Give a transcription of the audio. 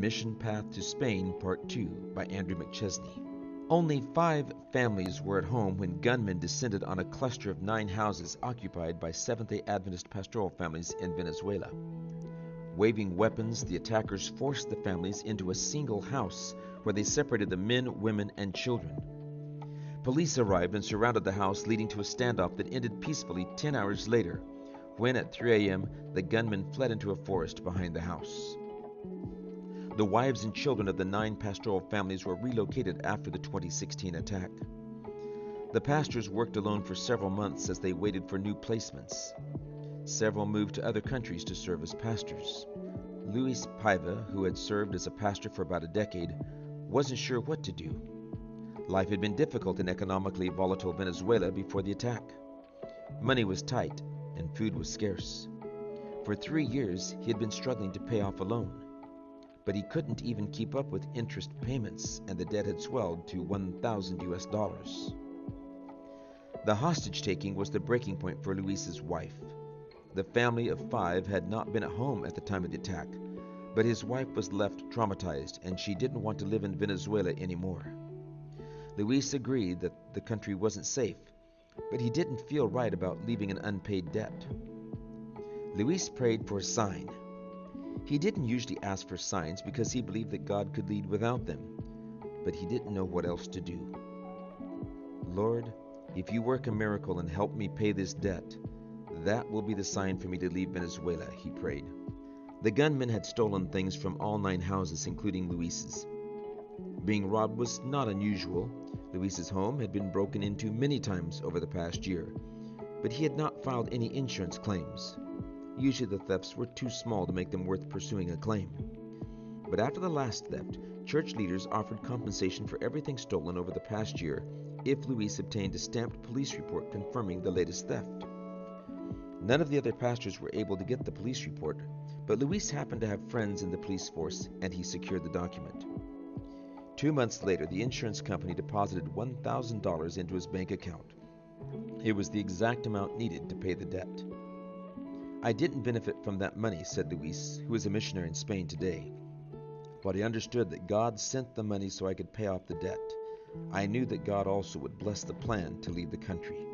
Mission Path to Spain, Part 2 by Andrew McChesney. Only 5 families were at home when gunmen descended on a cluster of 9 houses occupied by Seventh-day Adventist pastoral families in Venezuela. Waving weapons, the attackers forced the families into a single house where they separated the men, women, and children. Police arrived and surrounded the house, leading to a standoff that ended peacefully 10 hours later, when at 3 a.m. the gunmen fled into a forest behind the house. The wives and children of the 9 pastoral families were relocated after the 2016 attack. The pastors worked alone for several months as they waited for new placements. Several moved to other countries to serve as pastors. Luis Paiva, who had served as a pastor for about a decade, wasn't sure what to do. Life had been difficult in economically volatile Venezuela before the attack. Money was tight and food was scarce. For 3 years, he had been struggling to pay off a loan. But he couldn't even keep up with interest payments, and the debt had swelled to $1,000. The hostage-taking was the breaking point for Luis's wife. The family of 5 had not been at home at the time of the attack, but his wife was left traumatized, and she didn't want to live in Venezuela anymore. Luis agreed that the country wasn't safe, but he didn't feel right about leaving an unpaid debt. Luis prayed for a sign. He didn't usually ask for signs because he believed that God could lead without them, but he didn't know what else to do. Lord, if you work a miracle and help me pay this debt, that will be the sign for me to leave Venezuela, he prayed. The gunmen had stolen things from all 9 houses, including Luis's. Being robbed was not unusual. Luis's home had been broken into many times over the past year, but he had not filed any insurance claims. Usually the thefts were too small to make them worth pursuing a claim. But after the last theft, church leaders offered compensation for everything stolen over the past year if Luis obtained a stamped police report confirming the latest theft. None of the other pastors were able to get the police report, but Luis happened to have friends in the police force and he secured the document. 2 months later, the insurance company deposited $1,000 into his bank account. It was the exact amount needed to pay the debt. I didn't benefit from that money, said Luis, who is a missionary in Spain today. But I understood that God sent the money so I could pay off the debt. I knew that God also would bless the plan to leave the country.